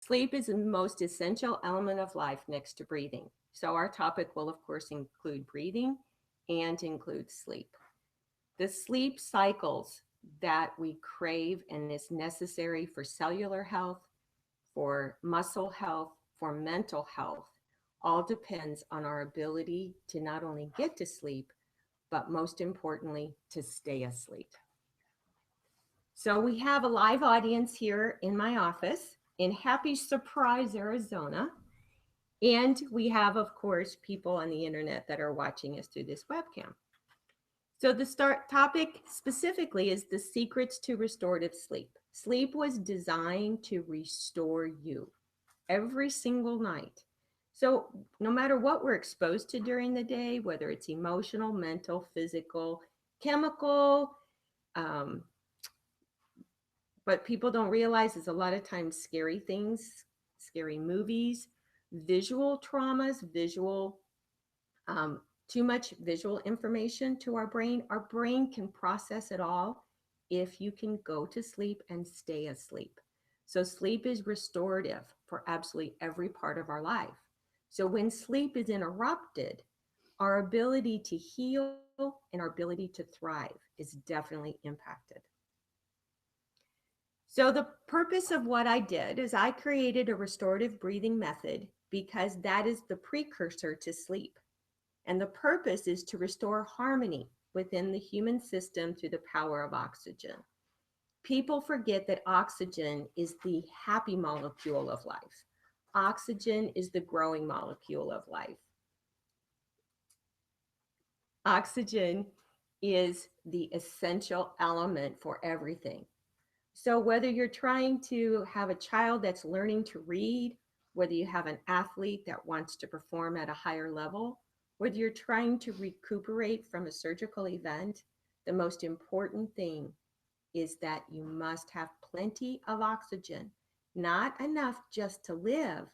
Sleep is the most essential element of life next to breathing. So our topic will of course include breathing and include sleep. The sleep cycles that we crave and is necessary for cellular health, for muscle health, for mental health, all depends on our ability to not only get to sleep, but most importantly, to stay asleep. So we have a live audience here in my office in Happy Surprise, Arizona. And we have, of course, people on the internet that are watching us through this webcam. So the start topic specifically is the secrets to restorative sleep. Sleep was designed to restore you every single night. So no matter what we're exposed to during the day, whether it's emotional, mental, physical, chemical, um, but people don't realize is a lot of times scary things, scary movies, visual traumas, um, too much visual information to our brain. Our brain can process it all if you can go to sleep and stay asleep. So sleep is restorative for absolutely every part of our life. So when sleep is interrupted, our ability to heal and our ability to thrive is definitely impacted. So the purpose of what I did is I created a restorative breathing method because that is the precursor to sleep. And the purpose is to restore harmony within the human system through the power of oxygen. People forget that oxygen is the happy molecule of life. Oxygen is the growing molecule of life. Oxygen is the essential element for everything. So whether you're trying to have a child that's learning to read, whether you have an athlete that wants to perform at a higher level, whether you're trying to recuperate from a surgical event, the most important thing is that you must have plenty of oxygen, not enough just to live,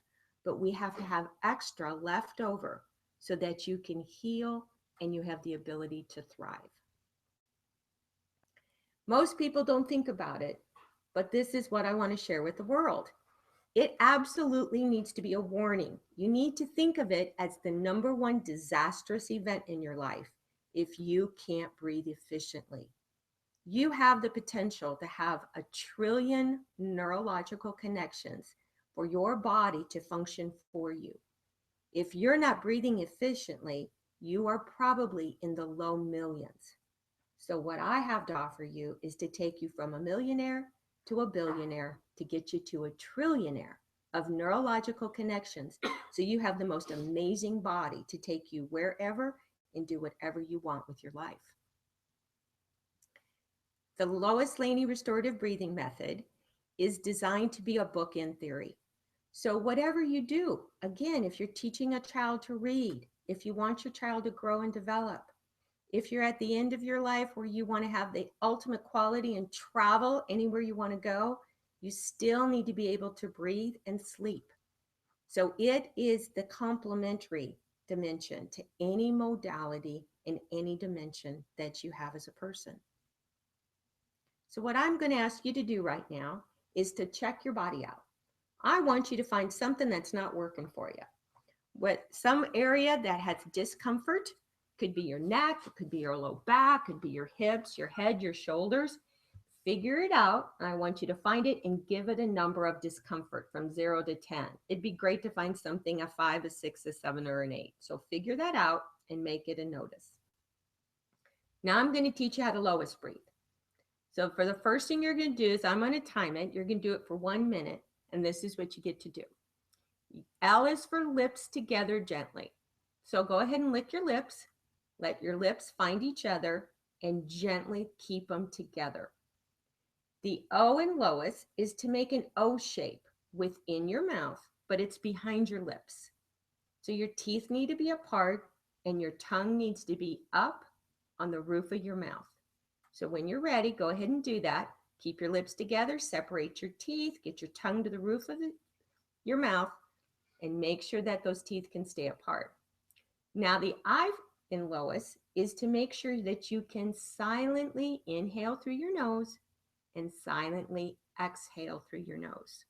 but we have to have extra left over so that you can heal and you have the ability to thrive. Most people don't think about it, but this is what I want to share with the world. It absolutely needs to be a warning. You need to think of it as the number one disastrous event in your life if you can't breathe efficiently. You have the potential to have 1 trillion neurological connections for your body to function for you. If you're not breathing efficiently, you are probably in the low millions. So what I have to offer you is to take you from a millionaire to a billionaire to get you to a trillionaire of neurological connections. So you have the most amazing body to take you wherever and do whatever you want with your life. The L.O.I.S. Laynee restorative breathing method is designed to be a bookend theory. So whatever you do, again, if you're teaching a child to read, if you want your child to grow and develop, if you're at the end of your life where you want to have the ultimate quality and travel anywhere you want to go, you still need to be able to breathe and sleep. So it is the complementary dimension to any modality in any dimension that you have as a person. So what I'm going to ask you to do right now is to check your body out. I want you to find something that's not working for you. Some area that has discomfort, could be your neck, it could be your low back, could be your hips, your head, your shoulders. Figure it out. And I want you to find it and give it a number of discomfort from 0 to 10. It'd be great to find something a 5, a 6, a 7, or an 8. So figure that out and make it a notice. Now I'm going to teach you how to L.O.I.S breathe. So for the first thing you're going to do is I'm going to time it. You're going to do it for 1 minute. And this is what you get to do. L is for lips together gently. So go ahead and lick your lips. Let your lips find each other and gently keep them together. The O in L.O.I.S is to make an O shape within your mouth, but it's behind your lips. So your teeth need to be apart and your tongue needs to be up on the roof of your mouth. So when you're ready, go ahead and do that. Keep your lips together, separate your teeth, get your tongue to the roof of your mouth, and make sure that those teeth can stay apart. Now the I in L.O.I.S is to make sure that you can silently inhale through your nose and silently exhale through your nose.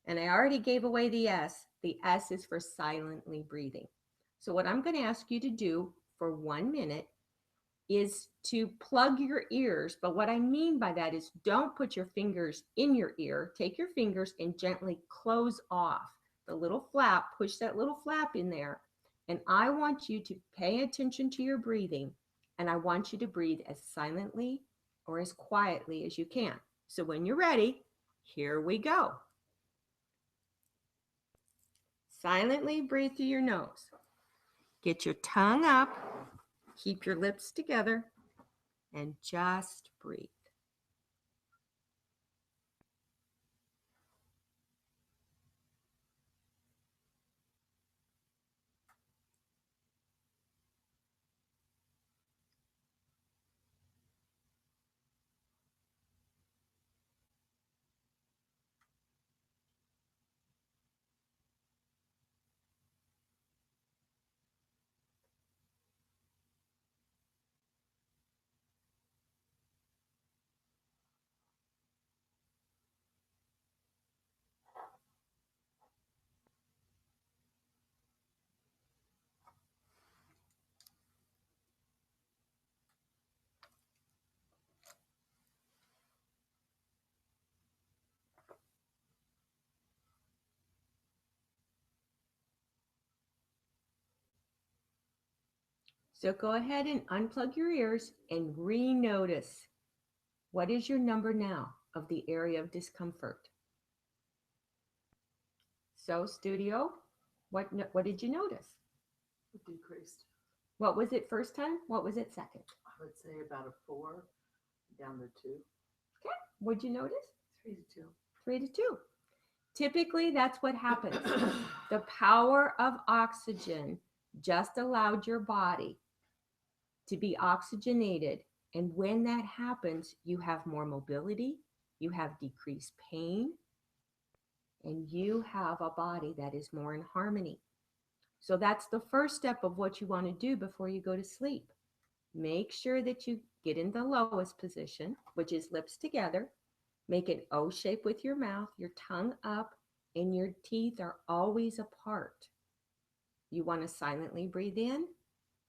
And I already gave away the S. The S is for silently breathing. So what I'm going to ask you to do for 1 minute is to plug your ears. But what I mean by that is don't put your fingers in your ear. Take your fingers and gently close off the little flap. Push that little flap in there. And I want you to pay attention to your breathing. And I want you to breathe as silently or as quietly as you can. So when you're ready, here we go. Silently breathe through your nose. Get your tongue up. Keep your lips together. And just breathe. So go ahead and unplug your ears and re-notice. What is your number now of the area of discomfort? So studio, what did you notice? It decreased. What was it first time? What was it second? I would say about a 4 down to 2. Okay, what'd you notice? 3 to 2. 3 to 2. Typically, that's what happens. The power of oxygen just allowed your body to be oxygenated. And when that happens, you have more mobility, you have decreased pain, and you have a body that is more in harmony. So that's the first step of what you want to do before you go to sleep. Make sure that you get in the L.O.S position, which is lips together. Make an O shape with your mouth, your tongue up, and your teeth are always apart. You want to silently breathe in.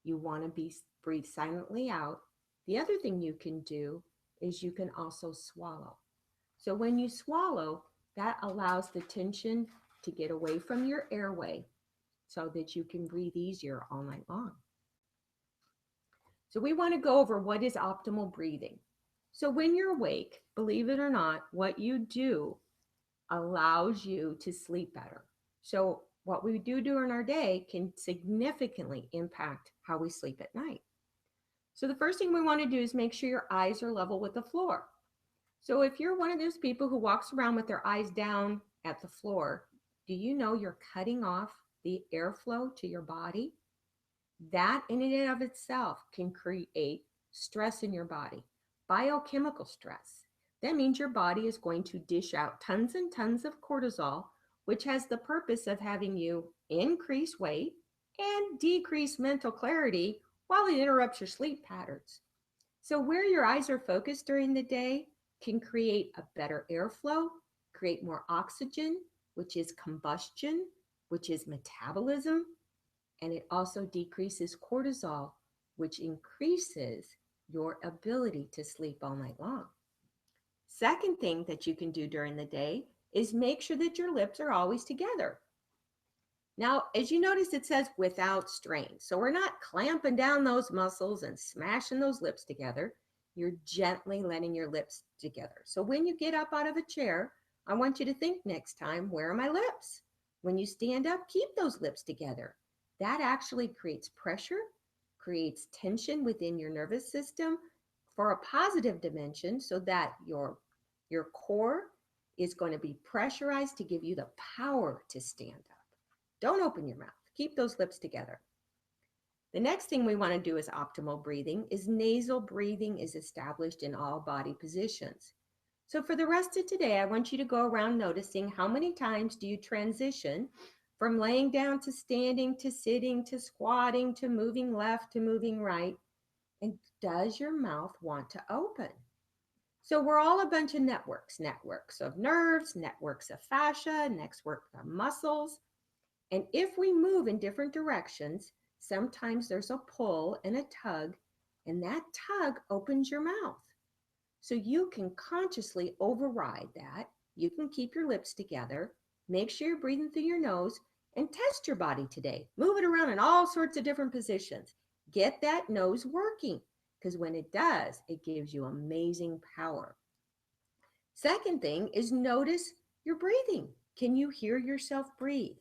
You want to breathe silently out. The other thing you can do is you can also swallow. So when you swallow, that allows the tension to get away from your airway so that you can breathe easier all night long. So we want to go over what is optimal breathing. So when you're awake, believe it or not, what you do allows you to sleep better. So what we do during our day can significantly impact how we sleep at night. So the first thing we want to do is make sure your eyes are level with the floor. So if you're one of those people who walks around with their eyes down at the floor, do you know you're cutting off the airflow to your body? That in and of itself can create stress in your body, biochemical stress. That means your body is going to dish out tons and tons of cortisol, which has the purpose of having you increase weight and decrease mental clarity while it interrupts your sleep patterns. So, where your eyes are focused during the day can create a better airflow, create more oxygen, which is combustion, which is metabolism, and it also decreases cortisol, which increases your ability to sleep all night long. Second thing that you can do during the day is make sure that your lips are always together. Now, as you notice, it says without strain. So we're not clamping down those muscles and smashing those lips together. You're gently letting your lips together. So when you get up out of a chair, I want you to think next time, where are my lips? When you stand up, keep those lips together. That actually creates pressure, creates tension within your nervous system for a positive dimension so that your core is going to be pressurized to give you the power to stand up. Don't open your mouth. Keep those lips together. The next thing we want to do is optimal breathing is nasal breathing is established in all body positions. So for the rest of today, I want you to go around noticing how many times do you transition from laying down to standing to sitting to squatting to moving left to moving right. And does your mouth want to open? So we're all a bunch of networks of nerves, networks of fascia, networks of muscles. And if we move in different directions, sometimes there's a pull and a tug, and that tug opens your mouth. So you can consciously override that. You can keep your lips together, make sure you're breathing through your nose, and test your body today. Move it around in all sorts of different positions. Get that nose working, because when it does, it gives you amazing power. Second thing is notice your breathing. Can you hear yourself breathe?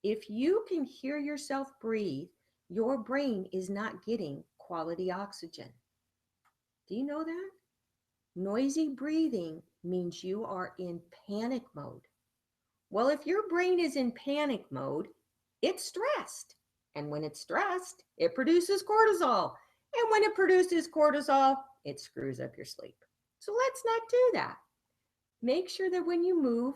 If you can hear yourself breathe, your brain is not getting quality oxygen. Do you know that? Noisy breathing means you are in panic mode. Well, if your brain is in panic mode, it's stressed. And when it's stressed, it produces cortisol. And when it produces cortisol, it screws up your sleep. So let's not do that. Make sure that when you move,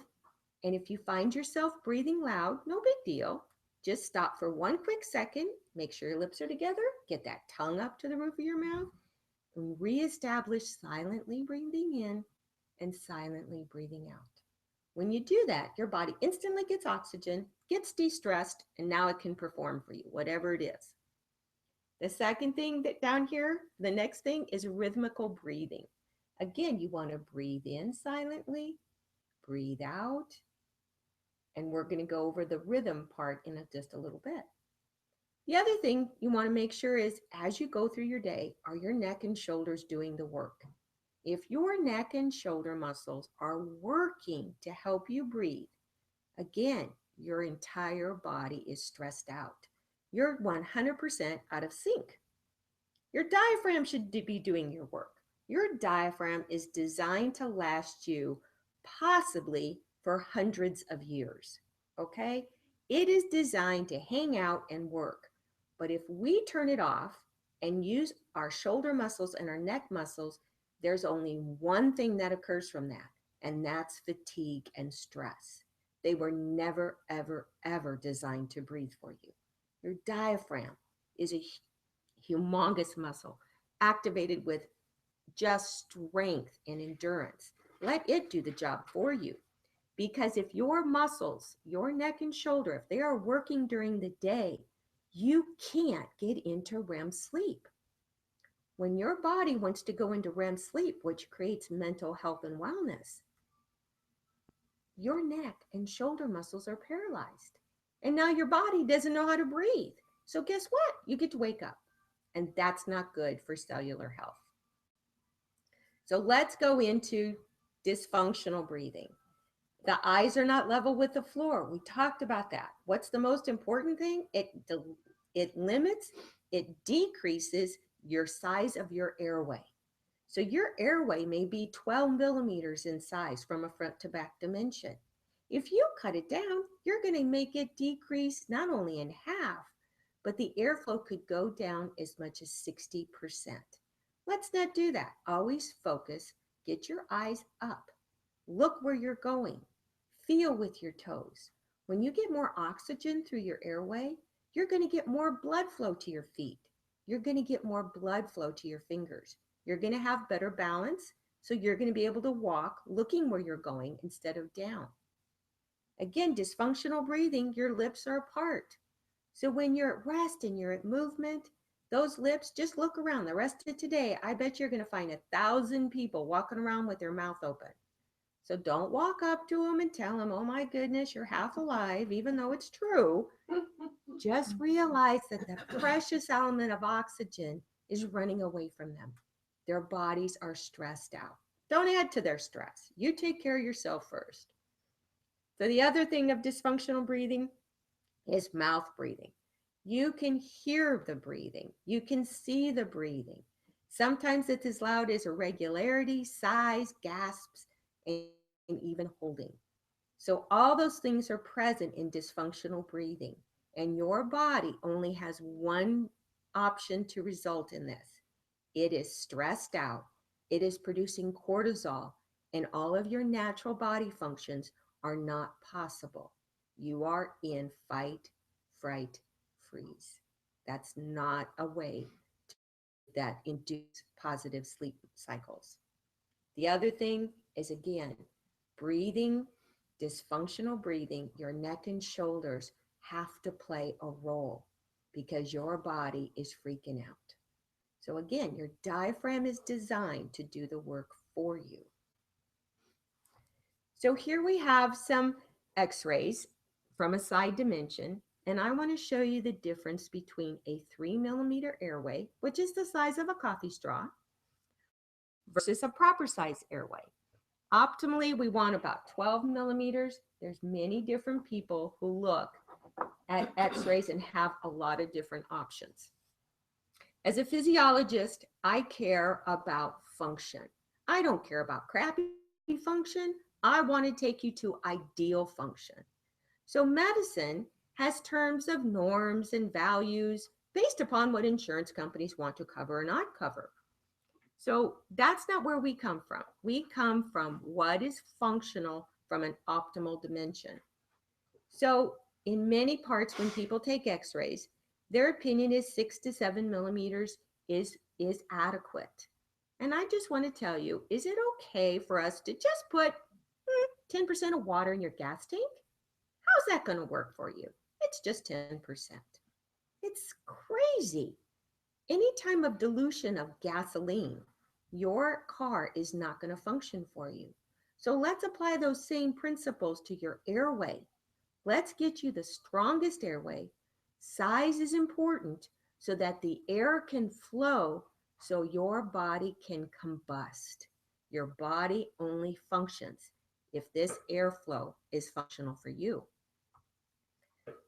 and if you find yourself breathing loud, no big deal. Just stop for one quick second, make sure your lips are together, get that tongue up to the roof of your mouth, and reestablish silently breathing in and silently breathing out. When you do that, your body instantly gets oxygen, gets de-stressed, and now it can perform for you, whatever it is. The second thing that down here, the next thing is rhythmical breathing. Again, you want to breathe in silently, breathe out, and we're going to go over the rhythm part in just a little bit. The other thing you want to make sure is as you go through your day, are your neck and shoulders doing the work? If your neck and shoulder muscles are working to help you breathe, again, your entire body is stressed out. You're 100% out of sync. Your diaphragm should be doing your work. Your diaphragm is designed to last you possibly for hundreds of years. Okay? It is designed to hang out and work. But if we turn it off and use our shoulder muscles and our neck muscles, there's only one thing that occurs from that, and that's fatigue and stress. They were never, ever, ever designed to breathe for you. Your diaphragm is a humongous muscle activated with just strength and endurance. Let it do the job for you. Because if your muscles, your neck and shoulder, if they are working during the day, you can't get into REM sleep. When your body wants to go into REM sleep, which creates mental health and wellness, your neck and shoulder muscles are paralyzed. And now your body doesn't know how to breathe. So guess what? You get to wake up. And that's not good for cellular health. So let's go into dysfunctional breathing. The eyes are not level with the floor. We talked about that. What's the most important thing? It limits, it decreases your size of your airway. So your airway may be 12 millimeters in size from a front to back dimension. If you cut it down, you're going to make it decrease not only in half, but the airflow could go down as much as 60%. Let's not do that. Always focus, get your eyes up, look where you're going, feel with your toes. When you get more oxygen through your airway, you're going to get more blood flow to your feet. You're going to get more blood flow to your fingers. You're going to have better balance, so you're going to be able to walk looking where you're going instead of down. Again, dysfunctional breathing, your lips are apart. So when you're at rest and you're at movement, those lips, just look around. The rest of today, I bet you're going to find 1,000 people walking around with their mouth open. So don't walk up to them and tell them, oh my goodness, you're half alive, even though it's true. Just realize that the precious element of oxygen is running away from them. Their bodies are stressed out. Don't add to their stress. You take care of yourself first. So the other thing of dysfunctional breathing is mouth breathing. You can hear the breathing. You can see the breathing. Sometimes it's as loud as irregularity, sighs, gasps, and even holding. So all those things are present in dysfunctional breathing. And your body only has one option to result in this. It is stressed out. It is producing cortisol, and all of your natural body functions are not possible. You are in fight, fright, freeze. That's not a way that induce positive sleep cycles. The other thing is, again, breathing, dysfunctional breathing, your neck and shoulders have to play a role because your body is freaking out. So again, your diaphragm is designed to do the work for you. So here we have some x-rays from a side dimension, and I want to show you the difference between a 3 millimeter airway, which is the size of a coffee straw, versus a proper size airway. Optimally, we want about 12 millimeters. There's many different people who look at x-rays and have a lot of different options. As a physiologist, I care about function. I don't care about crappy function. I want to take you to ideal function. So medicine has terms of norms and values based upon what insurance companies want to cover or not cover. So that's not where we come from. We come from what is functional from an optimal dimension. So in many parts, when people take x-rays, their opinion is 6 to 7 millimeters is adequate. And I just want to tell you, is it okay for us to just put 10% of water in your gas tank? How's that going to work for you? It's just 10%. It's crazy. Any time of dilution of gasoline, your car is not going to function for you. So let's apply those same principles to your airway. Let's get you the strongest airway. Size is important so that the air can flow so your body can combust. Your body only functions if this airflow is functional for you.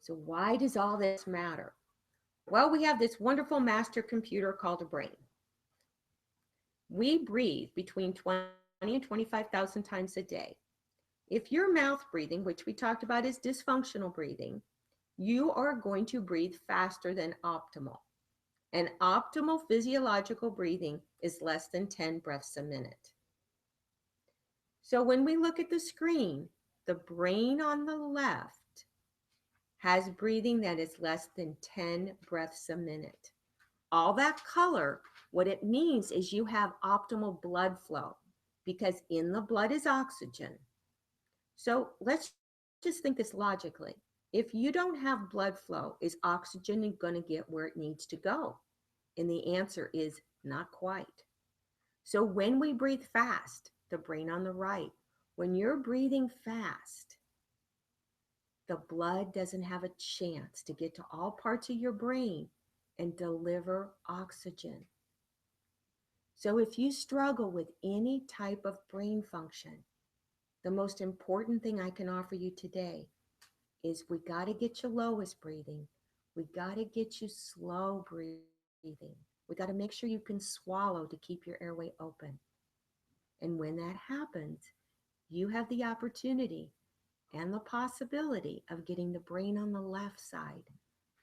So why does all this matter? Well, we have this wonderful master computer called a brain. We breathe between 20 and 25,000 times a day. If you're mouth breathing, which we talked about is dysfunctional breathing, you are going to breathe faster than optimal. And optimal physiological breathing is less than 10 breaths a minute. So when we look at the screen, the brain on the left has breathing that is less than 10 breaths a minute. All that color, what it means is you have optimal blood flow because in the blood is oxygen. So let's just think this logically. If you don't have blood flow, is oxygen going to get where it needs to go? And the answer is not quite. So when we breathe fast, the brain on the right, when you're breathing fast, the blood doesn't have a chance to get to all parts of your brain and deliver oxygen. So if you struggle with any type of brain function, the most important thing I can offer you today is we got to get you L.O.I.S breathing. We got to get you slow breathing. We got to make sure you can swallow to keep your airway open. And when that happens, you have the opportunity and the possibility of getting the brain on the left side,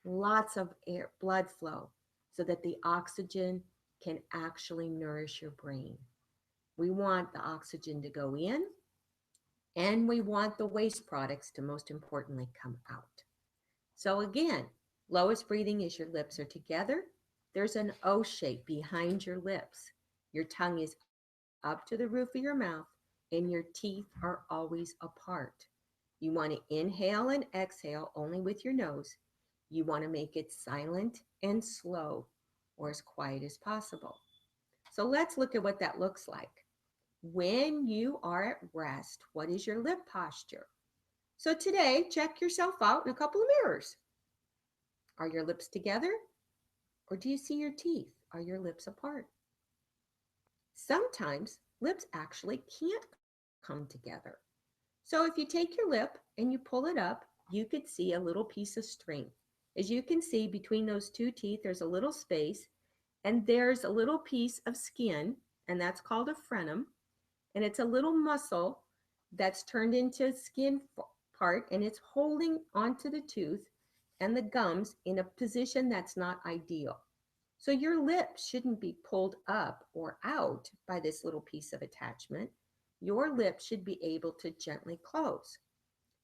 lots of air, blood flow, so that the oxygen can actually nourish your brain. We want the oxygen to go in, and we want the waste products to most importantly come out. So again, L.O.I.S breathing is your lips are together. There's an O shape behind your lips. Your tongue is up to the roof of your mouth, and your teeth are always apart. You want to inhale and exhale only with your nose. You want to make it silent and slow, or as quiet as possible. So let's look at what that looks like. When you are at rest, what is your lip posture? So today, check yourself out in a couple of mirrors. Are your lips together? Or do you see your teeth? Are your lips apart? Sometimes lips actually can't come together. So if you take your lip and you pull it up, you could see a little piece of string. As you can see, between those two teeth, there's a little space, and there's a little piece of skin, and that's called a frenum. And it's a little muscle that's turned into a skin part, and it's holding onto the tooth and the gums in a position that's not ideal. So your lips shouldn't be pulled up or out by this little piece of attachment. Your lips should be able to gently close.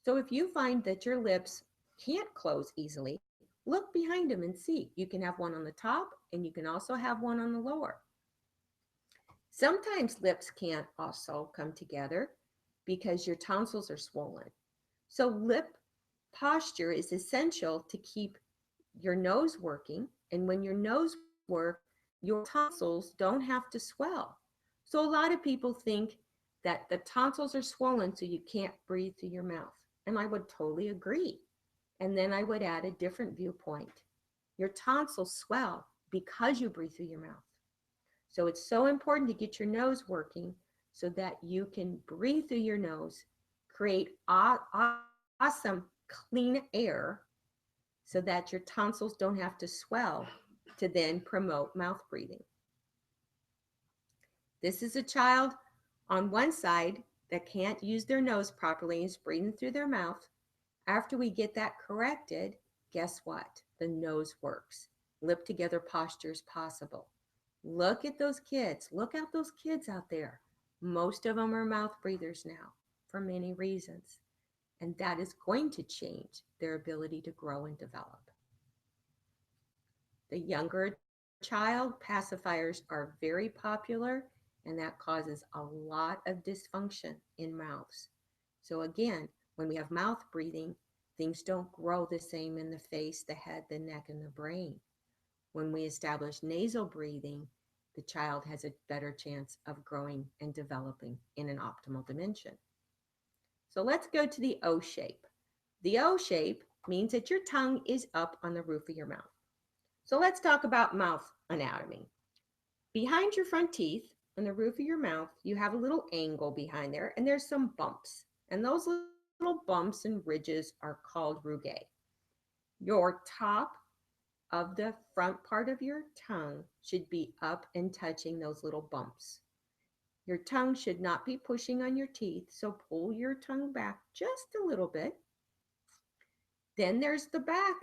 So if you find that your lips can't close easily, look behind them and see. You can have one on the top, and you can also have one on the lower. Sometimes lips can't also come together because your tonsils are swollen. So lip posture is essential to keep your nose working. And when your nose works, your tonsils don't have to swell. So a lot of people think that the tonsils are swollen so you can't breathe through your mouth. And I would totally agree. And then I would add a different viewpoint. Your tonsils swell because you breathe through your mouth. So it's so important to get your nose working so that you can breathe through your nose, create awesome clean air so that your tonsils don't have to swell to then promote mouth breathing. This is a child on one side that can't use their nose properly and is breathing through their mouth. After we get that corrected, guess what? The nose works. Lip together posture is possible. Look at those kids. Look at those kids out there. Most of them are mouth breathers now for many reasons. And that is going to change their ability to grow and develop. The younger child, pacifiers are very popular, and that causes a lot of dysfunction in mouths. So, again, when we have mouth breathing, things don't grow the same in the face, the head, the neck, and the brain. When we establish nasal breathing, the child has a better chance of growing and developing in an optimal dimension. So let's go to the O shape. The O shape means that your tongue is up on the roof of your mouth. So let's talk about mouth anatomy. Behind your front teeth, on the roof of your mouth, you have a little angle behind there, and there's some bumps. And those little bumps and ridges are called rugae. Your top of the front part of your tongue should be up and touching those little bumps. Your tongue should not be pushing on your teeth, so pull your tongue back just a little bit. Then there's the back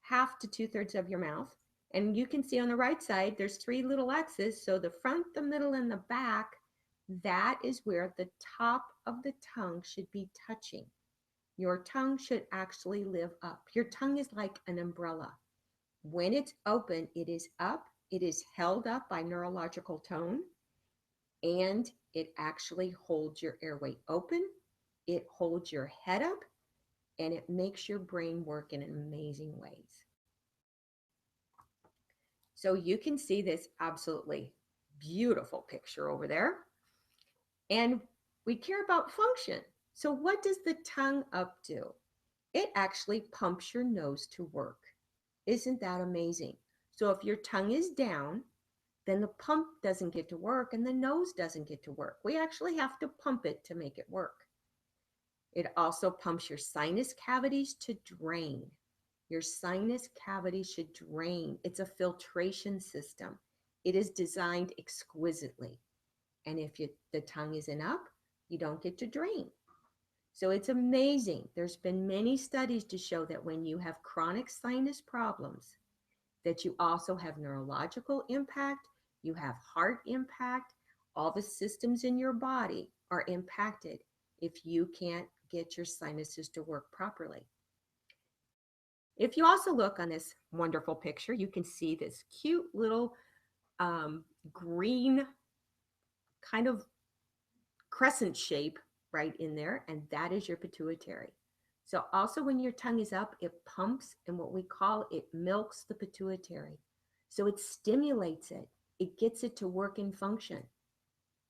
half to 2/3 of your mouth. And you can see on the right side, there's 3 little X's. So the front, the middle, and the back, that is where the top of the tongue should be touching. Your tongue should actually live up. Your tongue is like an umbrella. When it's open, it is up, it is held up by neurological tone, and it actually holds your airway open, it holds your head up, and it makes your brain work in amazing ways. So you can see this absolutely beautiful picture over there. And we care about function. So what does the tongue up do? It actually pumps your nose to work. Isn't that amazing? So if your tongue is down, then the pump doesn't get to work and the nose doesn't get to work. We actually have to pump it to make it work. It also pumps your sinus cavities to drain. Your sinus cavity should drain. It's a filtration system. It is designed exquisitely. And if the tongue isn't up, you don't get to drain. So it's amazing. There's been many studies to show that when you have chronic sinus problems, that you also have neurological impact, you have heart impact, all the systems in your body are impacted if you can't get your sinuses to work properly. If you also look on this wonderful picture, you can see this cute little green kind of crescent shape right in there, and that is your pituitary. So also when your tongue is up, it pumps, and what we call it milks the pituitary. So it stimulates it. It gets it to work and function.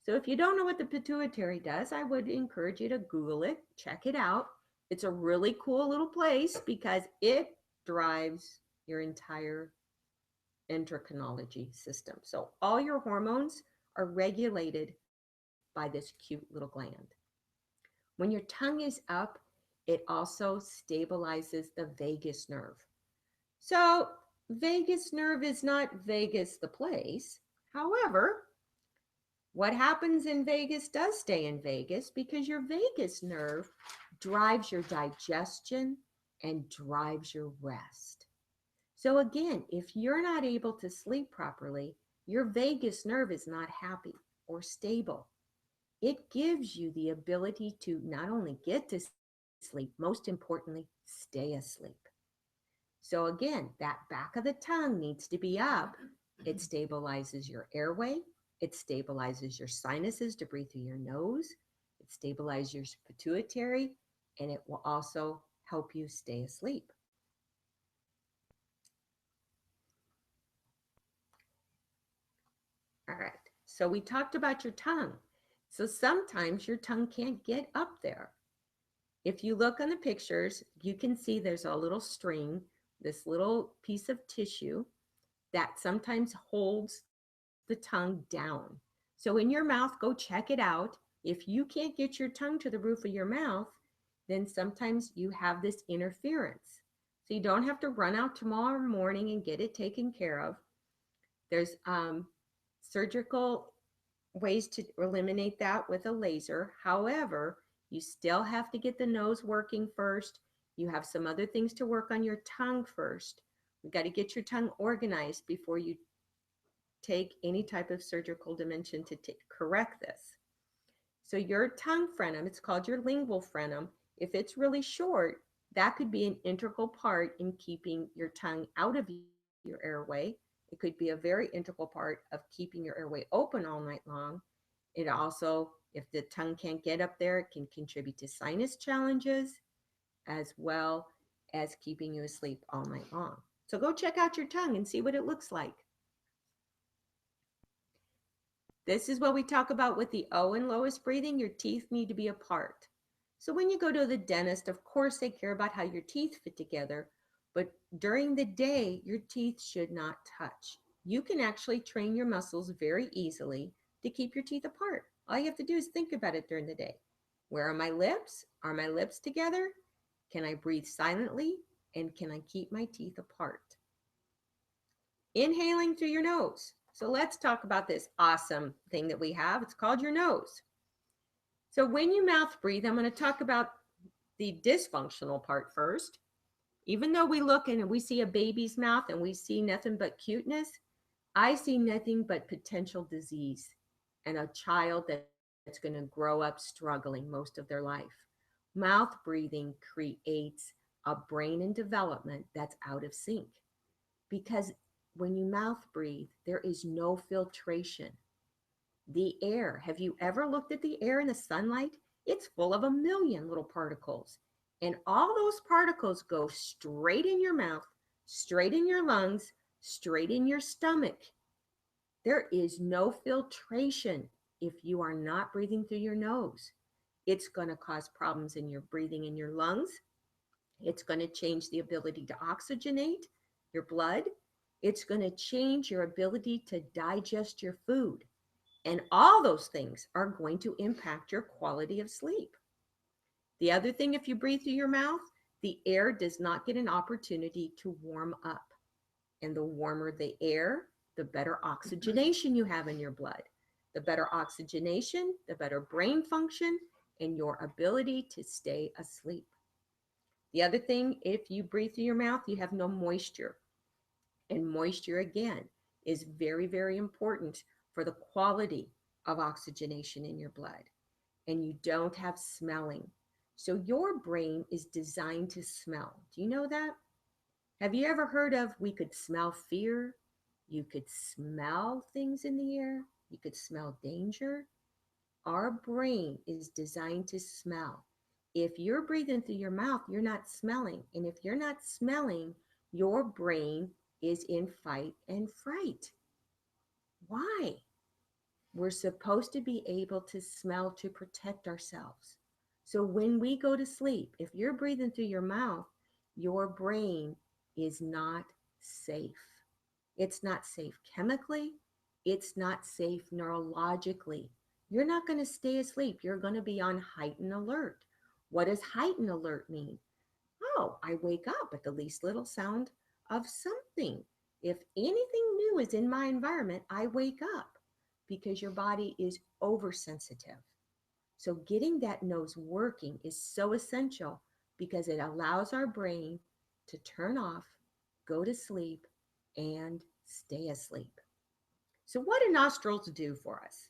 So if you don't know what the pituitary does, I would encourage you to Google it, check it out. It's a really cool little place because it drives your entire endocrinology system. So all your hormones are regulated by this cute little gland. When your tongue is up, it also stabilizes the vagus nerve. So vagus nerve is not Vegas the place. However, what happens in Vegas does stay in Vegas because your vagus nerve drives your digestion and drives your rest. So again, if you're not able to sleep properly, your vagus nerve is not happy or stable. It gives you the ability to not only get to sleep, most importantly, stay asleep. So again, that back of the tongue needs to be up. It stabilizes your airway. It stabilizes your sinuses to breathe through your nose. It stabilizes your pituitary, and it will also help you stay asleep. All right. So we talked about your tongue. So sometimes your tongue can't get up there. If you look on the pictures, you can see there's a little string, this little piece of tissue that sometimes holds the tongue down. So in your mouth, go check it out. If you can't get your tongue to the roof of your mouth, then sometimes you have this interference. So you don't have to run out tomorrow morning and get it taken care of. There's surgical ways to eliminate that with a laser. However, you still have to get the nose working first. You have some other things to work on your tongue first. You got to get your tongue organized before you take any type of surgical dimension to correct this. So your tongue frenum, it's called your lingual frenum. If it's really short, that could be an integral part in keeping your tongue out of your airway. It could be a very integral part of keeping your airway open all night long. It also, if the tongue can't get up there, it can contribute to sinus challenges as well as keeping you asleep all night long. So go check out your tongue and see what it looks like. This is what we talk about with the O and L.O.S breathing. Your teeth need to be apart. So when you go to the dentist, of course, they care about how your teeth fit together, but during the day, your teeth should not touch. You can actually train your muscles very easily to keep your teeth apart. All you have to do is think about it during the day. Where are my lips? Are my lips together? Can I breathe silently? And can I keep my teeth apart? Inhaling through your nose. So let's talk about this awesome thing that we have. It's called your nose. So when you mouth breathe, I'm going to talk about the dysfunctional part first. Even though we look and we see a baby's mouth and we see nothing but cuteness, I see nothing but potential disease and a child that's going to grow up struggling most of their life. Mouth breathing creates a brain in development that's out of sync because when you mouth breathe, there is no filtration. The air, have you ever looked at the air in the sunlight? It's full of a million little particles. And all those particles go straight in your mouth, straight in your lungs, straight in your stomach. There is no filtration if you are not breathing through your nose. It's going to cause problems in your breathing in your lungs. It's going to change the ability to oxygenate your blood. It's going to change your ability to digest your food. And all those things are going to impact your quality of sleep. The other thing, if you breathe through your mouth, the air does not get an opportunity to warm up. And the warmer the air, the better oxygenation you have in your blood. The better oxygenation, the better brain function, and your ability to stay asleep. The other thing, if you breathe through your mouth, you have no moisture. And moisture, again, is very, very important for the quality of oxygenation in your blood. And you don't have smelling. So your brain is designed to smell. Do you know that? Have you ever heard of we could smell fear? You could smell things in the air. You could smell danger. Our brain is designed to smell. If you're breathing through your mouth, you're not smelling. And if you're not smelling, your brain is in fight and fright. Why? We're supposed to be able to smell to protect ourselves. So when we go to sleep, if you're breathing through your mouth, your brain is not safe. It's not safe chemically. It's not safe neurologically. You're not going to stay asleep. You're going to be on heightened alert. What does heightened alert mean? Oh, I wake up at the least little sound of something. If anything new is in my environment, I wake up because your body is oversensitive. So getting that nose working is so essential because it allows our brain to turn off, go to sleep, and stay asleep. So what do nostrils do for us?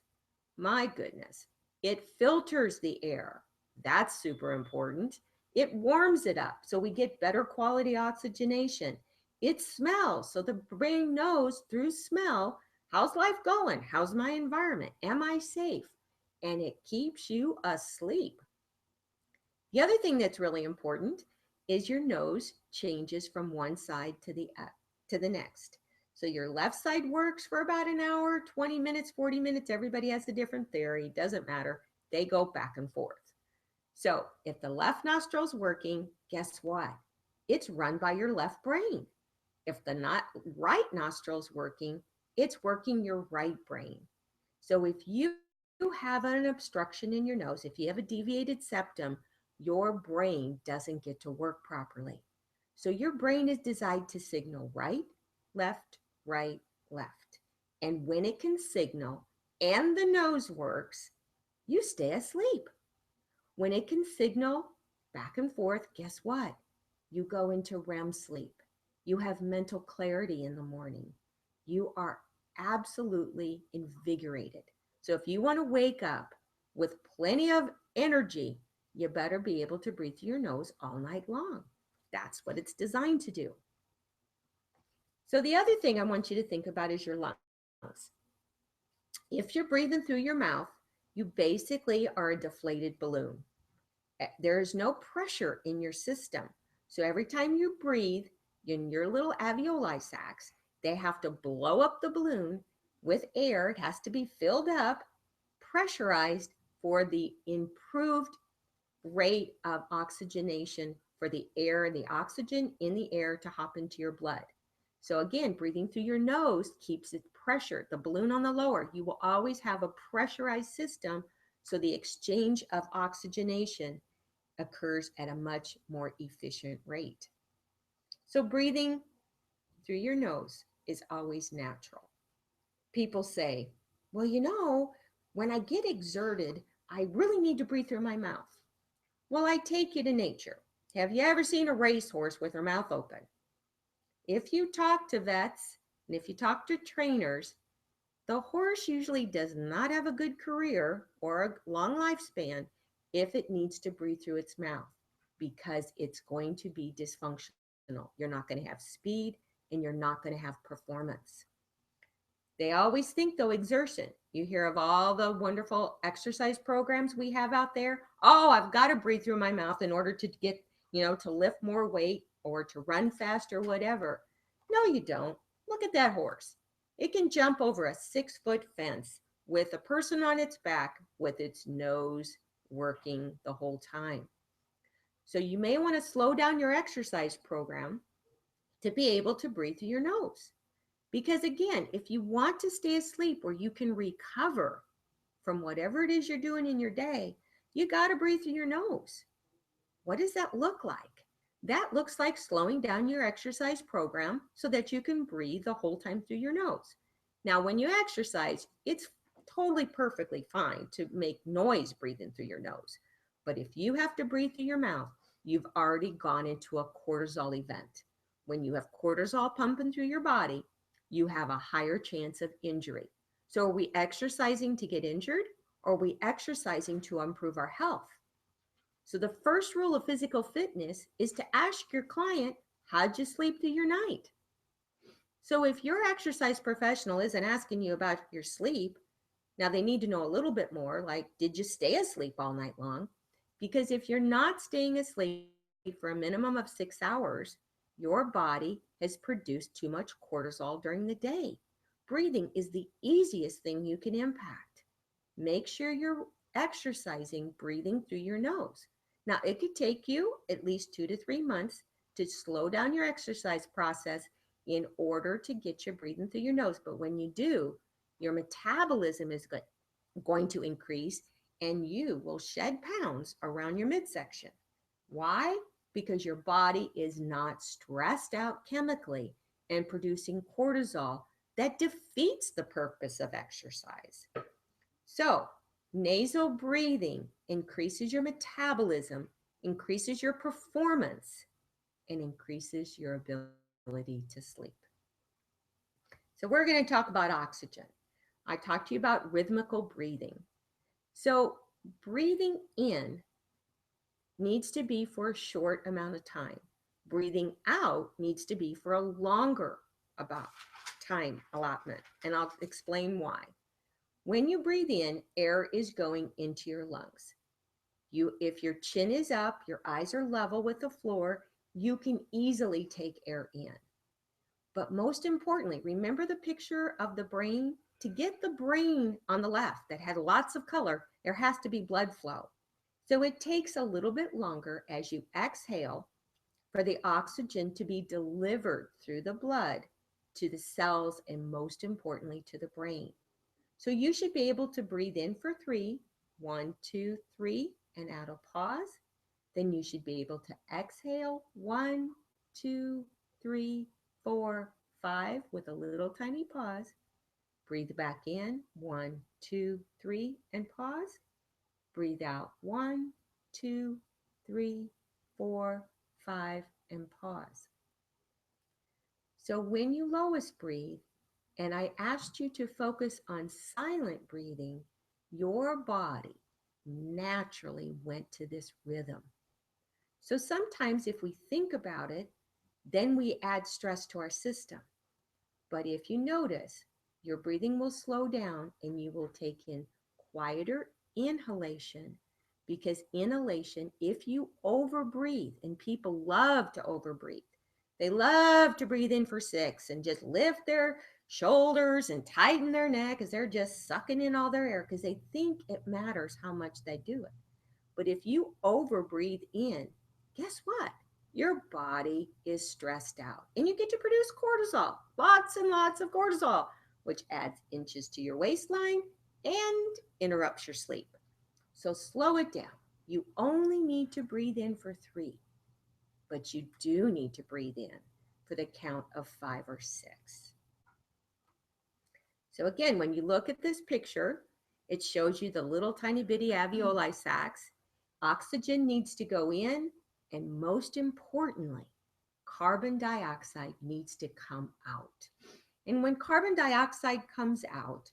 My goodness, it filters the air. That's super important. It warms it up so we get better quality oxygenation. It smells so the brain knows through smell How's life going? How's my environment? Am I safe? And it keeps you asleep. The other thing that's really important is your nose changes from one side to the next. So your left side works for about an hour, 20 minutes, 40 minutes. Everybody has a different theory. Doesn't matter. They go back and forth. So if the left nostril's working, guess what? It's run by your left brain. If the not right nostril's working, it's working your right brain. So if you have an obstruction in your nose, if you have a deviated septum, your brain doesn't get to work properly. So your brain is designed to signal right, left, right, left. And when it can signal and the nose works, you stay asleep. When it can signal back and forth, guess what? You go into REM sleep. You have mental clarity in the morning. You are absolutely invigorated. So if you want to wake up with plenty of energy, you better be able to breathe through your nose all night long. That's what it's designed to do. So the other thing I want you to think about is your lungs. If you're breathing through your mouth, you basically are a deflated balloon. There is no pressure in your system. So every time you breathe in your little alveoli sacs, they have to blow up the balloon with air. It has to be filled up, pressurized for the improved rate of oxygenation for the air and the oxygen in the air to hop into your blood. So again, breathing through your nose keeps it pressured. The balloon on the lower, you will always have a pressurized system, so the exchange of oxygenation occurs at a much more efficient rate. So breathing through your nose is always natural. People say, well, when I get exerted, I really need to breathe through my mouth. Well, I take you to nature. Have you ever seen a racehorse with her mouth open? If you talk to vets and if you talk to trainers, the horse usually does not have a good career or a long lifespan if it needs to breathe through its mouth, because it's going to be dysfunctional. You're not going to have speed and you're not going to have performance. They always think, though, exertion. You hear of all the wonderful exercise programs we have out there. Oh, I've got to breathe through my mouth in order to get, to lift more weight or to run fast or whatever. No, you don't. Look at that horse. It can jump over a 6-foot fence with a person on its back with its nose working the whole time. So you may want to slow down your exercise program to be able to breathe through your nose. Because again, if you want to stay asleep or you can recover from whatever it is you're doing in your day, you got to breathe through your nose. What does that look like? That looks like slowing down your exercise program so that you can breathe the whole time through your nose. Now, when you exercise, it's totally perfectly fine to make noise breathing through your nose. But if you have to breathe through your mouth, you've already gone into a cortisol event. When you have cortisol pumping through your body, you have a higher chance of injury. So are we exercising to get injured, or are we exercising to improve our health? So the first rule of physical fitness is to ask your client, how'd you sleep through your night? So if your exercise professional isn't asking you about your sleep, now they need to know a little bit more, like, did you stay asleep all night long? Because if you're not staying asleep for a minimum of 6 hours, your body has produced too much cortisol during the day. Breathing is the easiest thing you can impact. Make sure you're exercising, breathing through your nose. Now, it could take you at least 2 to 3 months to slow down your exercise process in order to get you breathing through your nose. But when you do, your metabolism is going to increase and you will shed pounds around your midsection. Why? Because your body is not stressed out chemically and producing cortisol that defeats the purpose of exercise. So, nasal breathing increases your metabolism, increases your performance, and increases your ability to sleep. So we're going to talk about oxygen. I talked to you about rhythmical breathing. So breathing in needs to be for a short amount of time. Breathing out needs to be for a longer about time allotment, and I'll explain why. When you breathe in, air is going into your lungs. If your chin is up, your eyes are level with the floor, you can easily take air in. But most importantly, remember the picture of the brain? To get the brain on the left that had lots of color, there has to be blood flow. So it takes a little bit longer as you exhale for the oxygen to be delivered through the blood to the cells and most importantly to the brain. So you should be able to breathe in for 3, 1, 2, 3, and add a pause. Then you should be able to exhale 1, 2, 3, 4, 5 with a little tiny pause. Breathe back in 1, 2, 3, and pause. Breathe out 1, 2, 3, 4, 5, and pause. So when you L.O.I.S breathe, and I asked you to focus on silent breathing, your body naturally went to this rhythm. So sometimes if we think about it, then we add stress to our system. But if you notice, your breathing will slow down and you will take in quieter inhalation, because inhalation, if you overbreathe, and people love to overbreathe, they love to breathe in for 6 and just lift their shoulders and tighten their neck as they're just sucking in all their air because they think it matters how much they do it. But if you overbreathe in, guess what? Your body is stressed out and you get to produce cortisol, lots and lots of cortisol, which adds inches to your waistline and interrupts your sleep. So slow it down. You only need to breathe in for 3, but you do need to breathe in for the count of 5 or 6. So again, when you look at this picture, it shows you the little tiny bitty alveoli sacs. Oxygen needs to go in, and most importantly, carbon dioxide needs to come out. And when carbon dioxide comes out,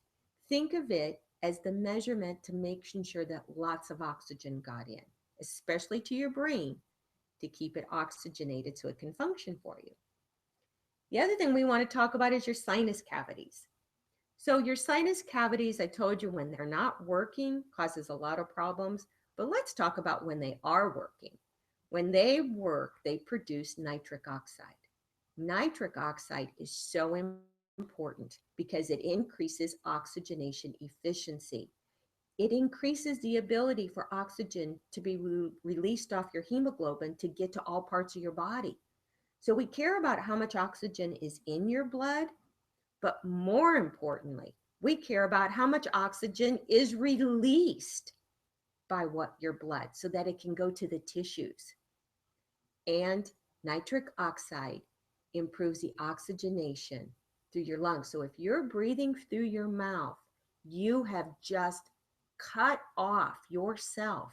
think of it as the measurement to making sure that lots of oxygen got in, especially to your brain, to keep it oxygenated so it can function for you. The other thing we want to talk about is your sinus cavities. So your sinus cavities, I told you, when they're not working, causes a lot of problems. But let's talk about when they are working. When they work, they produce nitric oxide. Nitric oxide is so important because it increases oxygenation efficiency. It increases the ability for oxygen to be released off your hemoglobin to get to all parts of your body. So we care about how much oxygen is in your blood, but more importantly, we care about how much oxygen is released by your blood so that it can go to the tissues. And nitric oxide improves the oxygenation through your lungs. So if you're breathing through your mouth, you have just cut off yourself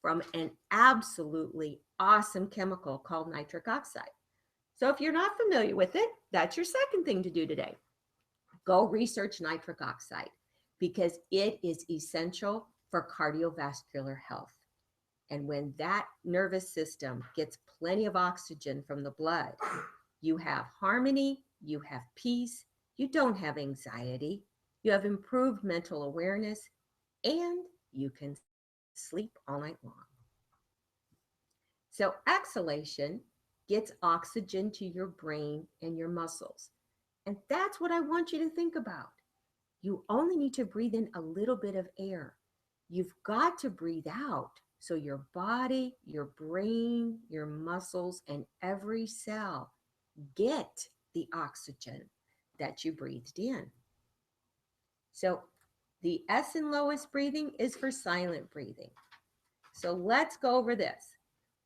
from an absolutely awesome chemical called nitric oxide. So if you're not familiar with it, that's your second thing to do today. Go research nitric oxide because it is essential for cardiovascular health. And when that nervous system gets plenty of oxygen from the blood, you have harmony, you have peace, you don't have anxiety, you have improved mental awareness, and you can sleep all night long. So exhalation gets oxygen to your brain and your muscles. And that's what I want you to think about. You only need to breathe in a little bit of air. You've got to breathe out so your body, your brain, your muscles, and every cell get the oxygen that you breathed in. So the S in L.O.I.S breathing is for silent breathing. So let's go over this.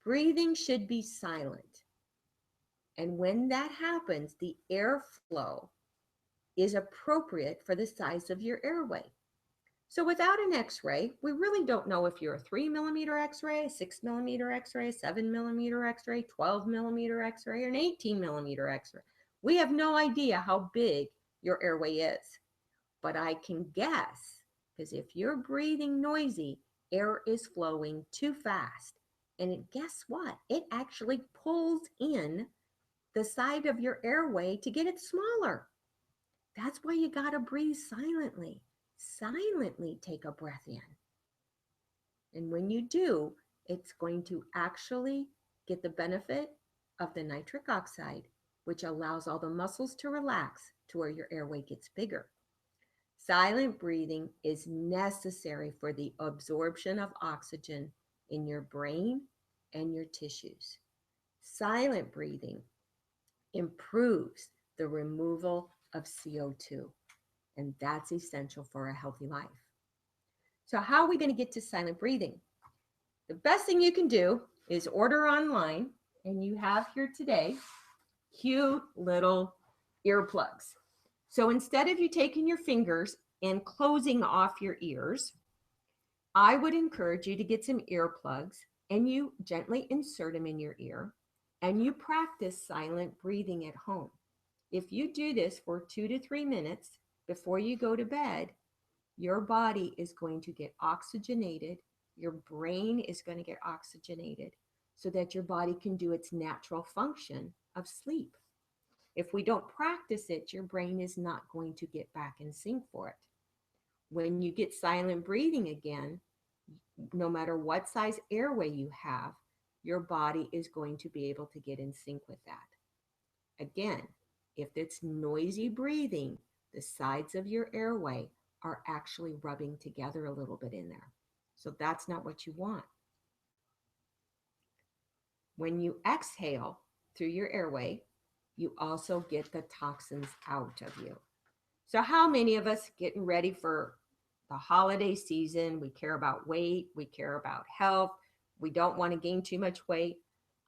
Breathing should be silent. And when that happens, the airflow is appropriate for the size of your airway. So without an x-ray, we really don't know if you're a 3mm x-ray, 6mm x-ray, 7mm x-ray, 12mm x-ray, or an 18mm x-ray. We have no idea how big your airway is. But I can guess, because if you're breathing noisy, air is flowing too fast. And guess what? It actually pulls in the side of your airway to get it smaller. That's why you got to breathe silently. Silently take a breath in. And when you do, it's going to actually get the benefit of the nitric oxide, which allows all the muscles to relax to where your airway gets bigger. Silent breathing is necessary for the absorption of oxygen in your brain and your tissues. Silent breathing improves the removal of CO2, and that's essential for a healthy life. So, how are we going to get to silent breathing? The best thing you can do is order online, and you have here today cute little earplugs. So instead of you taking your fingers and closing off your ears, I would encourage you to get some earplugs and you gently insert them in your ear and you practice silent breathing at home. If you do this for 2 to 3 minutes before you go to bed, your body is going to get oxygenated, your brain is going to get oxygenated so that your body can do its natural function of sleep. If we don't practice it, your brain is not going to get back in sync for it. When you get silent breathing again, no matter what size airway you have, your body is going to be able to get in sync with that. Again, if it's noisy breathing, the sides of your airway are actually rubbing together a little bit in there. So that's not what you want. When you exhale through your airway, you also get the toxins out of you. So how many of us getting ready for the holiday season, we care about weight, we care about health, we don't want to gain too much weight?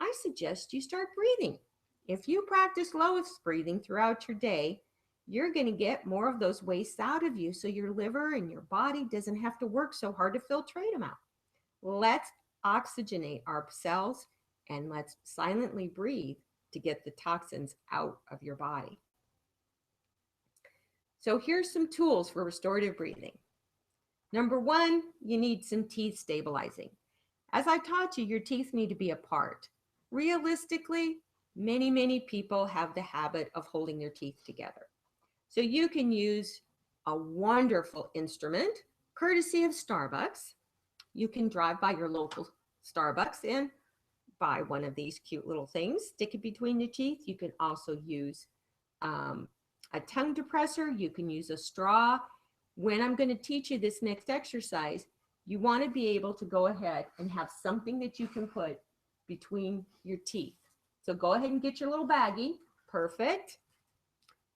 I suggest you start breathing. If you practice L.O.I.S breathing throughout your day, you're going to get more of those wastes out of you so your liver and your body doesn't have to work so hard to filtrate them out. Let's oxygenate our cells and let's silently breathe to get the toxins out of your body. So here's some tools for restorative breathing. Number one, you need some teeth stabilizing. As I taught you, your teeth need to be apart. Realistically, many people have the habit of holding their teeth together. So you can use a wonderful instrument, courtesy of Starbucks. You can drive by your local Starbucks and buy one of these cute little things, stick it between your teeth. You can also use a tongue depressor. You can use a straw. When I'm going to teach you this next exercise, you want to be able to go ahead and have something that you can put between your teeth. So go ahead and get your little baggie. Perfect.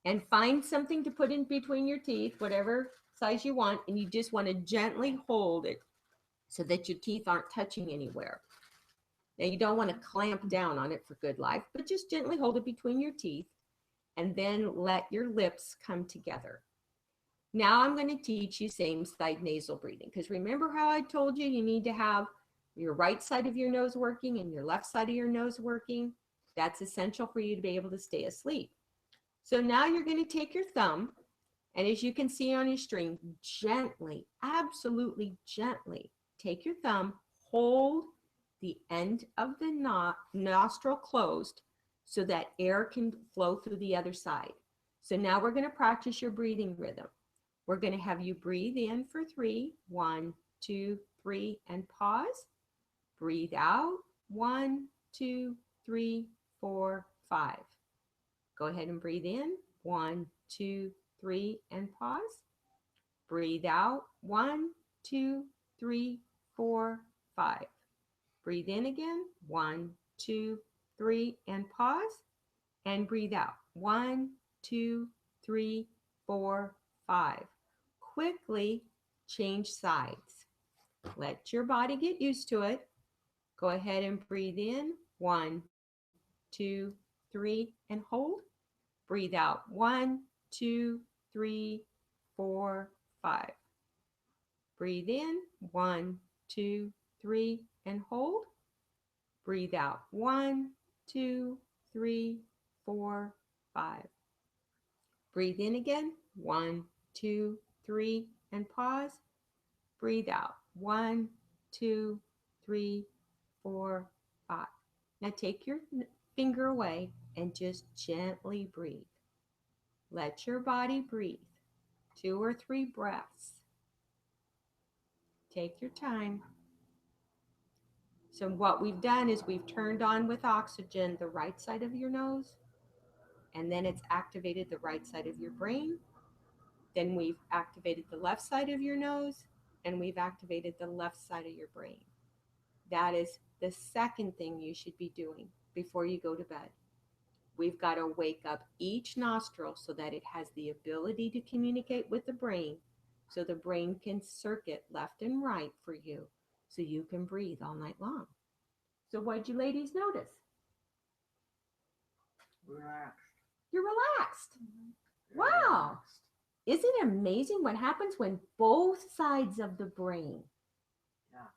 And find something to put in between your teeth, whatever size you want. And you just want to gently hold it so that your teeth aren't touching anywhere. Now, you don't want to clamp down on it for good life, but just gently hold it between your teeth and then let your lips come together. Now I'm going to teach you same side nasal breathing, because remember how I told you you need to have your right side of your nose working and your left side of your nose working? That's essential for you to be able to stay asleep. So now you're going to take your thumb, and as you can see on your string, gently, absolutely gently, take your thumb, hold the end of the nostril closed so that air can flow through the other side. So now we're going to practice your breathing rhythm. We're going to have you breathe in for 3, 1, 2, 3, and pause. Breathe out, 1, 2, 3, 4, 5. Go ahead and breathe in, 1, 2, 3, and pause. Breathe out, 1, 2, 3, 4, 5. Breathe in again, 1, 2, 3, and pause. And breathe out, 1, 2, 3, 4, 5. Quickly change sides. Let your body get used to it. Go ahead and breathe in, 1, 2, 3, and hold. Breathe out, 1, 2, 3, 4, 5. Breathe in, 1, 2, 3, and hold. Breathe out, 1, 2, 3, 4, 5. Breathe in again, 1, 2, 3, and pause. Breathe out, 1, 2, 3, 4, 5. Now take your finger away and just gently breathe. Let your body breathe. 2 or 3 breaths. Take your time. So what we've done is we've turned on with oxygen the right side of your nose, and then it's activated the right side of your brain. Then we've activated the left side of your nose, and we've activated the left side of your brain. That is the second thing you should be doing before you go to bed. We've got to wake up each nostril so that it has the ability to communicate with the brain, so the brain can circuit left and right for you so you can breathe all night long. So what'd you ladies notice? Relaxed. You're relaxed. Very Wow. relaxed. Isn't it amazing what happens when both sides of the brain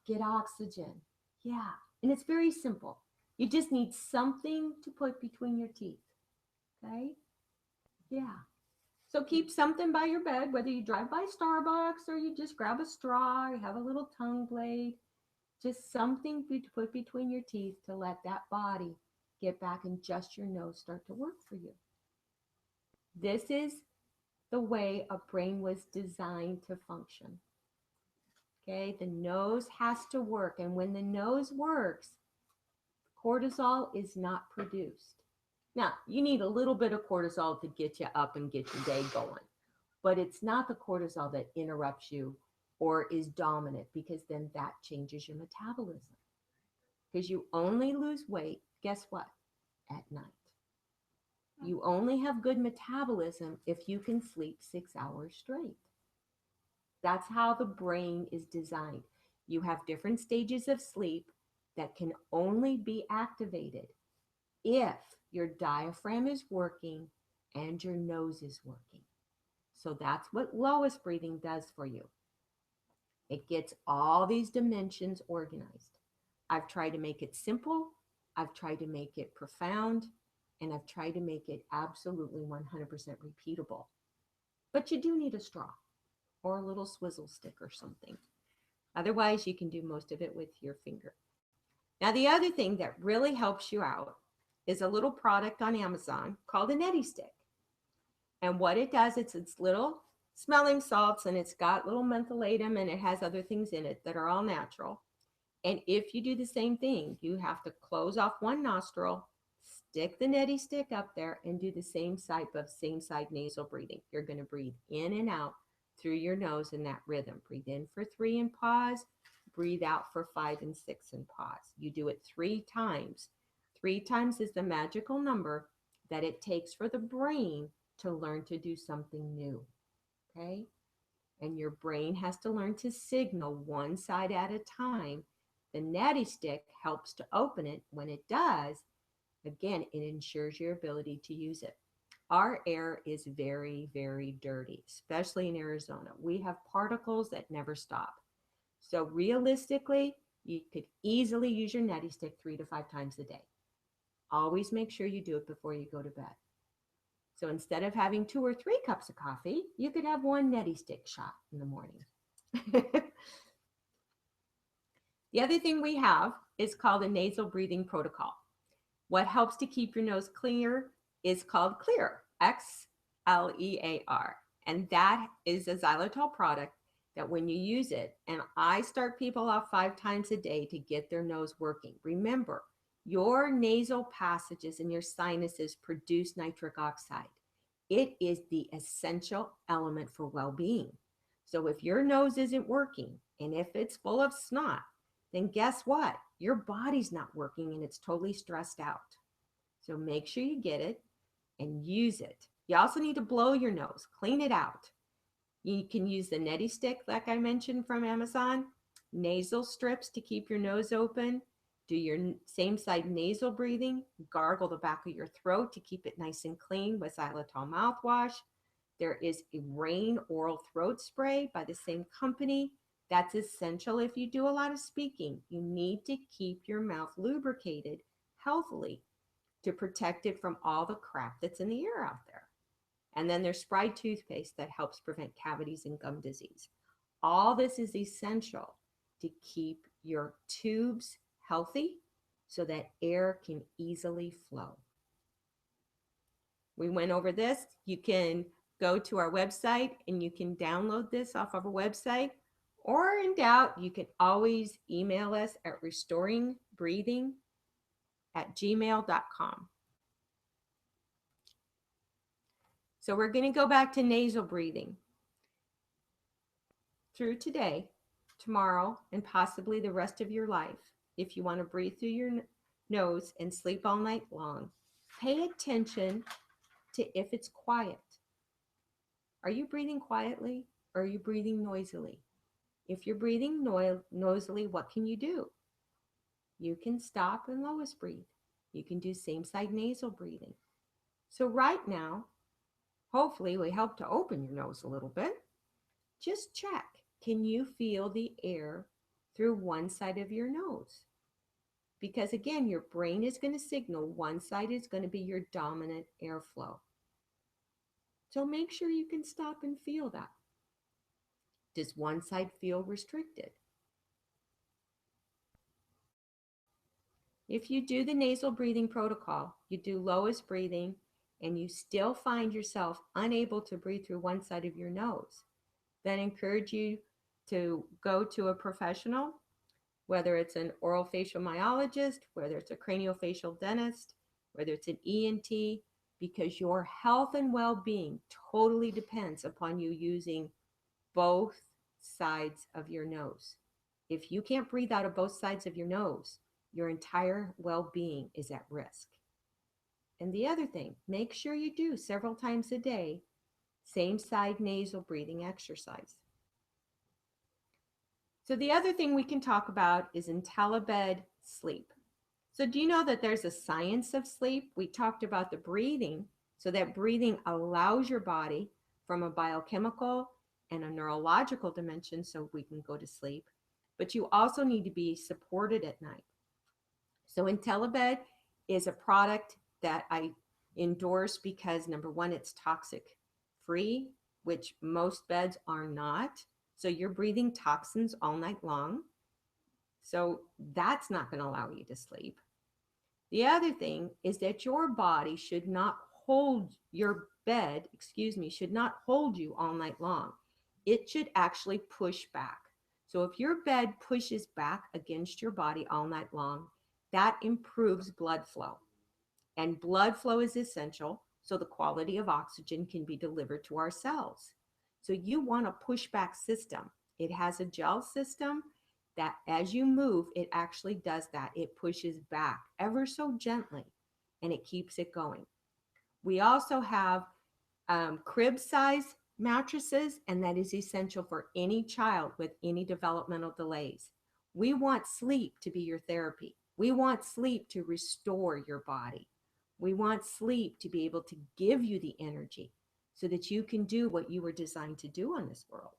get oxygen? Yeah. And it's very simple. You just need something to put between your teeth. Okay? Yeah. So keep something by your bed, whether you drive by Starbucks or you just grab a straw, you have a little tongue blade, just something to put between your teeth to let that body get back and just your nose start to work for you. This is the way a brain was designed to function. Okay, the nose has to work, and when the nose works, cortisol is not produced. Now, you need a little bit of cortisol to get you up and get your day going, but it's not the cortisol that interrupts you or is dominant, because then that changes your metabolism. Because you only lose weight, guess what? At night. You only have good metabolism if you can sleep 6 hours straight. That's how the brain is designed. You have different stages of sleep that can only be activated if your diaphragm is working and your nose is working. So that's what L.O.I.S breathing does for you. It gets all these dimensions organized. I've tried to make it simple, I've tried to make it profound, and I've tried to make it absolutely 100% repeatable. But you do need a straw or a little swizzle stick or something. Otherwise, you can do most of it with your finger. Now, the other thing that really helps you out is a little product on Amazon called a Neti Stick. And what it does, it's little smelling salts, and it's got little mentholatum, and it has other things in it that are all natural. And if you do the same thing, you have to close off one nostril, stick the Neti Stick up there, and do the same side nasal breathing. You're going to breathe in and out through your nose in that rhythm. Breathe in for 3 and pause. Breathe out for 5 and 6 and pause. You do it 3 times. 3 times is the magical number that it takes for the brain to learn to do something new. Okay? And your brain has to learn to signal one side at a time. The Neti Stick helps to open it. When it does, again, it ensures your ability to use it. Our air is very, very dirty, especially in Arizona. We have particles that never stop. So realistically, you could easily use your Neti Stick 3 to 5 times a day. Always make sure you do it before you go to bed. So instead of having 2 or 3 cups of coffee, you could have 1 Neti Stick shot in the morning. The other thing we have is called a nasal breathing protocol. What helps to keep your nose clear is called Clear, X-L-E-A-R. And that is a xylitol product that when you use it, and I start people off 5 times a day to get their nose working. Remember, your nasal passages and your sinuses produce nitric oxide. It is the essential element for well-being. So if your nose isn't working, and if it's full of snot, then guess what? Your body's not working and it's totally stressed out. So make sure you get it and use it. You also need to blow your nose, clean it out. You can use the Neti Stick, like I mentioned, from Amazon, nasal strips to keep your nose open, do your same side nasal breathing, gargle the back of your throat to keep it nice and clean with xylitol mouthwash. There is a Rain oral throat spray by the same company. That's essential if you do a lot of speaking. You need to keep your mouth lubricated healthily to protect it from all the crap that's in the air out there. And then there's Spry toothpaste that helps prevent cavities and gum disease. All this is essential to keep your tubes healthy so that air can easily flow. We went over this. You can go to our website and you can download this off of our website. Or in doubt, you can always email us at restoringbreathing@gmail.com. So we're going to go back to nasal breathing through today, tomorrow, and possibly the rest of your life. If you want to breathe through your nose and sleep all night long, pay attention to if it's quiet. Are you breathing quietly or are you breathing noisily? If you're breathing noisily, what can you do? You can stop and L.O.I.S breathe. You can do same side nasal breathing. So right now, hopefully we help to open your nose a little bit. Just check. Can you feel the air through one side of your nose? Because again, your brain is going to signal one side is going to be your dominant airflow. So make sure you can stop and feel that. Does one side feel restricted? If you do the nasal breathing protocol, you do L.O.I.S breathing, and you still find yourself unable to breathe through one side of your nose, then I encourage you to go to a professional, whether it's an oral-facial myologist, whether it's a craniofacial dentist, whether it's an ENT, because your health and well-being totally depends upon you using both sides of your nose. If you can't breathe out of both sides of your nose, your entire well-being is at risk. And the other thing, make sure you do several times a day, same side nasal breathing exercise. So the other thing we can talk about is Intellibed sleep. So do you know that there's a science of sleep? We talked about the breathing, so that breathing allows your body from a biochemical and a neurological dimension so we can go to sleep. But you also need to be supported at night. So Intellibed is a product that I endorse because number one, it's toxic free, which most beds are not. So you're breathing toxins all night long. So that's not going to allow you to sleep. The other thing is that your body should not hold your bed, should not hold you all night long. It should actually push back. So if your bed pushes back against your body all night long, that improves blood flow. And blood flow is essential so the quality of oxygen can be delivered to our cells. So you want a pushback system. It has a gel system that as you move, it actually does that. It pushes back ever so gently and it keeps it going. We also have crib size mattresses, and that is essential for any child with any developmental delays. We want sleep to be your therapy. We want sleep to restore your body. We want sleep to be able to give you the energy so that you can do what you were designed to do on this world.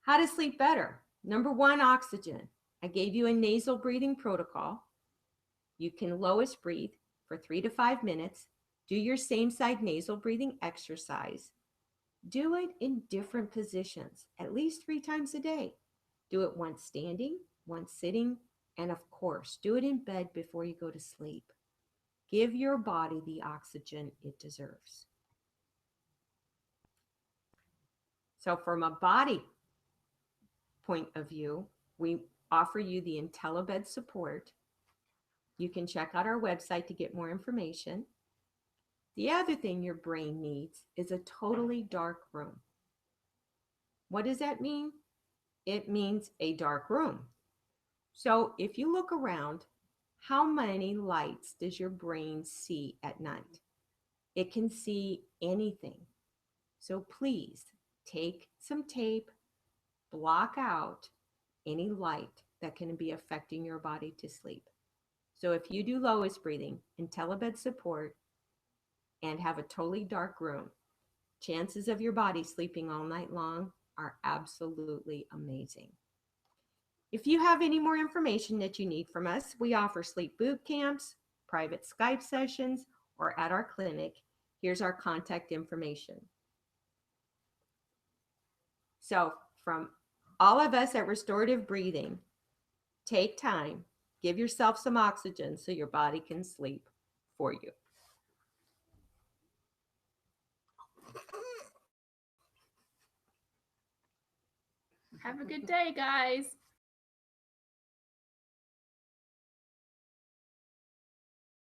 How to sleep better. Number one, oxygen. I gave you a nasal breathing protocol. You can L.O.I.S breathe for 3 to 5 minutes. Do your same side nasal breathing exercise. Do it in different positions, at least 3 times a day. Do it once standing, once sitting, and of course, do it in bed before you go to sleep. Give your body the oxygen it deserves. So from a body point of view, we offer you the Intellibed support. You can check out our website to get more information. The other thing your brain needs is a totally dark room. What does that mean? It means a dark room. So if you look around, how many lights does your brain see at night? It can see anything. So please take some tape, block out any light that can be affecting your body to sleep. So if you do L.O.I.S breathing, Intellibed support, and have a totally dark room, chances of your body sleeping all night long are absolutely amazing. If you have any more information that you need from us, we offer sleep boot camps, private Skype sessions, or at our clinic. Here's our contact information. So from all of us at Restorative Breathing, take time, give yourself some oxygen so your body can sleep for you. Have a good day, guys.